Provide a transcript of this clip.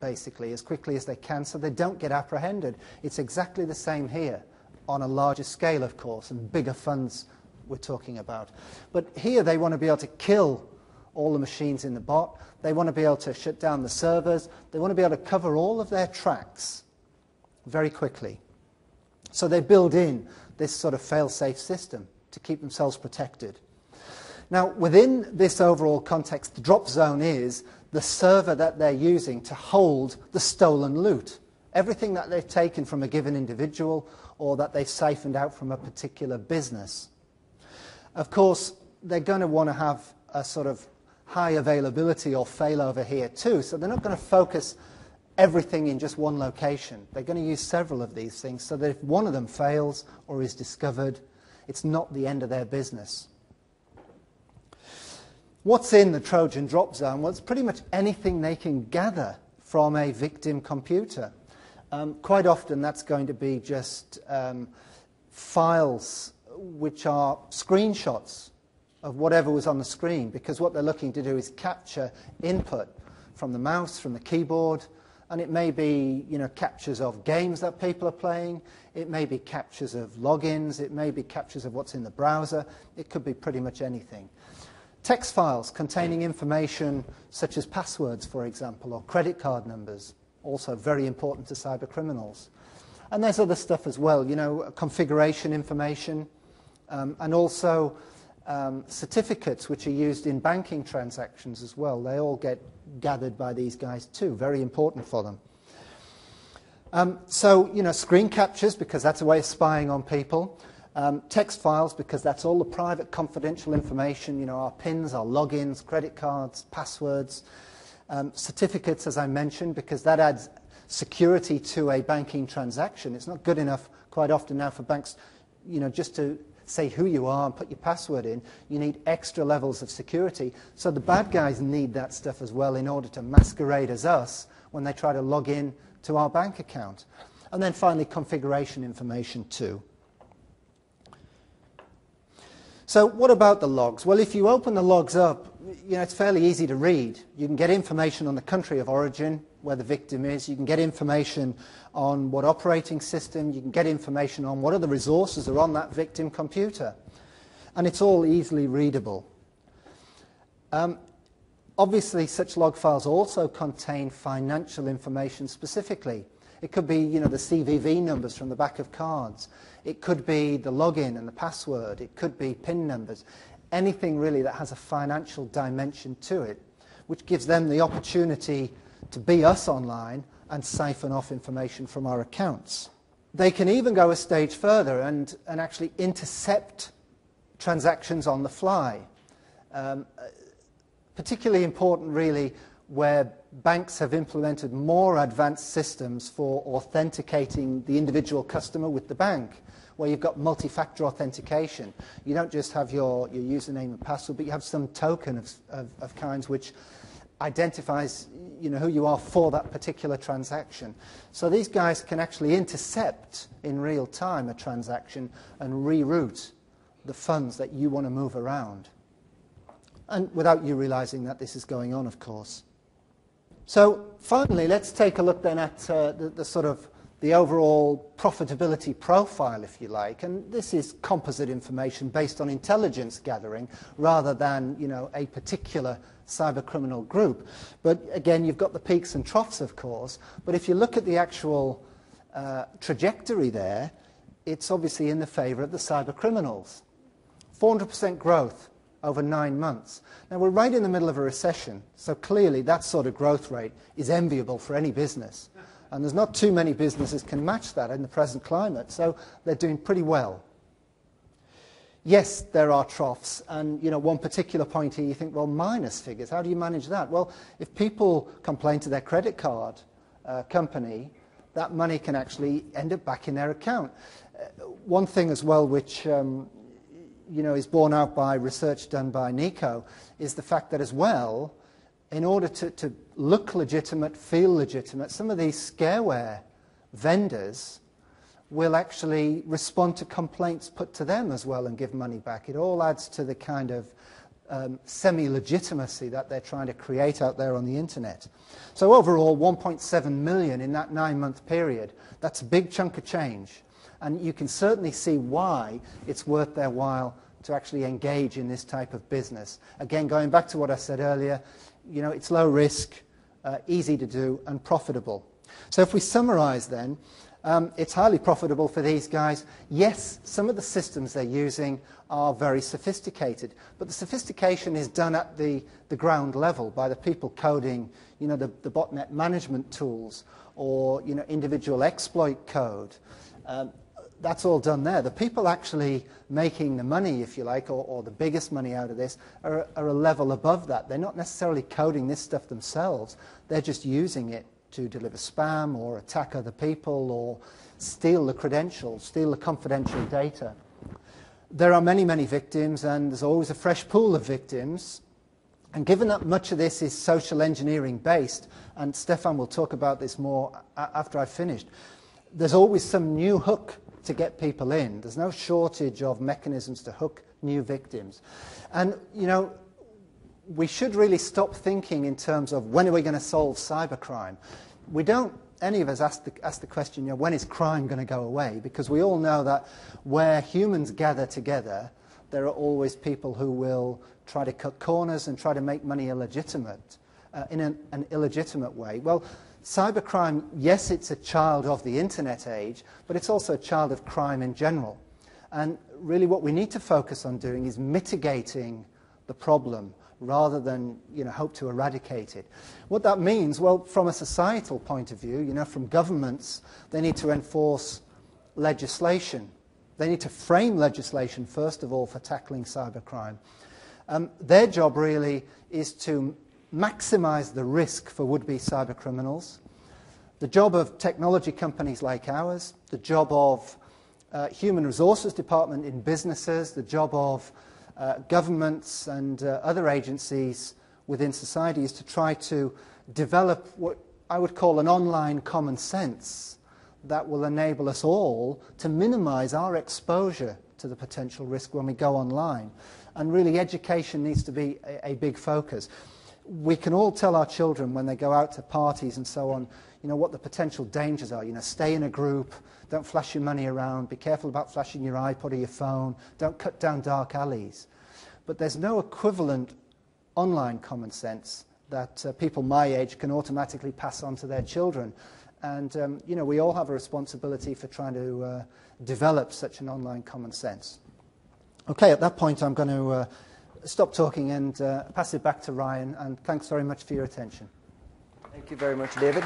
basically, as quickly as they can so they don't get apprehended. It's exactly the same here, on a larger scale, of course, and bigger funds we're talking about. But here they want to be able to kill all the machines in the bot. They want to be able to shut down the servers. They want to be able to cover all of their tracks very quickly. So they build in this sort of fail-safe system to keep themselves protected. Now, within this overall context, the drop zone is the server that they're using to hold the stolen loot. Everything that they've taken from a given individual or that they've siphoned out from a particular business. Of course, they're going to want to have a sort of high availability or failover here too, so they're not going to focus everything in just one location. They're going to use several of these things so that if one of them fails or is discovered, it's not the end of their business. What's in the Trojan Drop-Zone? Well, it's pretty much anything they can gather from a victim computer. Quite often that's going to be just files which are screenshots of whatever was on the screen, because what they're looking to do is capture input from the mouse, from the keyboard, and it may be, captures of games that people are playing, it may be captures of logins, it may be captures of what's in the browser, it could be pretty much anything. Text files containing information such as passwords, for example, or credit card numbers, also very important to cybercriminals. And there's other stuff as well, configuration information, and also certificates which are used in banking transactions as well. They all get gathered by these guys too, very important for them. Screen captures, because that's a way of spying on people. Text files, because that's all the private confidential information, our PINs, our logins, credit cards, passwords. Certificates, as I mentioned, because that adds security to a banking transaction. It's not good enough quite often now for banks, just to say who you are and put your password in. You need extra levels of security. So the bad guys need that stuff as well in order to masquerade as us when they try to log in to our bank account. And then finally, configuration information too. So what about the logs? Well, if you open the logs up, it's fairly easy to read. You can get information on the country of origin, where the victim is. You can get information on what operating system. You can get information on what other resources are on that victim computer. And it's all easily readable. Obviously, such log files also contain financial information specifically. It could be, the CVV numbers from the back of cards. It could be the login and the password. It could be PIN numbers. Anything really that has a financial dimension to it, which gives them the opportunity to be us online and siphon off information from our accounts. They can even go a stage further and actually intercept transactions on the fly. Particularly important, really, where banks have implemented more advanced systems for authenticating the individual customer with the bank, where you've got multi-factor authentication. You don't just have your username and password, but you have some token of kinds which identifies who you are for that particular transaction. So these guys can actually intercept in real time a transaction and reroute the funds that you want to move around, and without you realizing that this is going on, of course. So finally, let's take a look then at the overall profitability profile, if you like. And this is composite information based on intelligence gathering rather than, a particular cybercriminal group. But again, you've got the peaks and troughs, of course. But if you look at the actual trajectory there, it's obviously in the favor of the cybercriminals. 400% growth over 9 months. Now, we're right in the middle of a recession, so clearly that sort of growth rate is enviable for any business. And there's not too many businesses can match that in the present climate, so they're doing pretty well. Yes, there are troughs, and one particular point here, you think, well, minus figures, how do you manage that? Well, if people complain to their credit card company, that money can actually end up back in their account. One thing as well which is borne out by research done by Nico, is the fact that as well, in order to look legitimate, feel legitimate, some of these scareware vendors will actually respond to complaints put to them as well and give money back. It all adds to the kind of semi-legitimacy that they're trying to create out there on the internet. So overall, 1.7 million in that 9-month period. That's a big chunk of change. And you can certainly see why it's worth their while to actually engage in this type of business. Again, going back to what I said earlier, you know, it's low risk, easy to do, and profitable. So if we summarize then, it's highly profitable for these guys. Yes, some of the systems they're using are very sophisticated, but the sophistication is done at the ground level by the people coding, you know, the botnet management tools or, you know, individual exploit code. That's all done there. The people actually making the money, if you like, or the biggest money out of this are a level above that. They're not necessarily coding this stuff themselves. They're just using it to deliver spam or attack other people or steal the credentials, steal the confidential data. There are many, many victims, and there's always a fresh pool of victims. And given that much of this is social engineering based, and Stefan will talk about this more after I've finished, there's always some new hook to get people in. There's no shortage of mechanisms to hook new victims. And, you know, we should really stop thinking in terms of when are we going to solve cybercrime. We don't, any of us ask the question, you know, when is crime going to go away? Because we all know that where humans gather together, there are always people who will try to cut corners and try to make money illegitimate, in an illegitimate way. Well, cybercrime, yes, it's a child of the internet age, but it's also a child of crime in general. And really what we need to focus on doing is mitigating the problem rather than, you know, hope to eradicate it. What that means, well, from a societal point of view, you know, from governments, they need to enforce legislation. They need to frame legislation, first of all, for tackling cybercrime. Their job really is to maximize the risk for would-be cybercriminals. The job of technology companies like ours, the job of human resources department in businesses, the job of governments and other agencies within society is to try to develop what I would call an online common sense that will enable us all to minimize our exposure to the potential risk when we go online. And really education needs to be a big focus. We can all tell our children when they go out to parties and so on, you know, what the potential dangers are. You know, stay in a group, don't flash your money around, be careful about flashing your iPod or your phone, don't cut down dark alleys. But there's no equivalent online common sense that people my age can automatically pass on to their children. And, you know, we all have a responsibility for trying to develop such an online common sense. Okay, at that point I'm going to stop talking and pass it back to Ryan, and thanks very much for your attention. Thank you very much, David.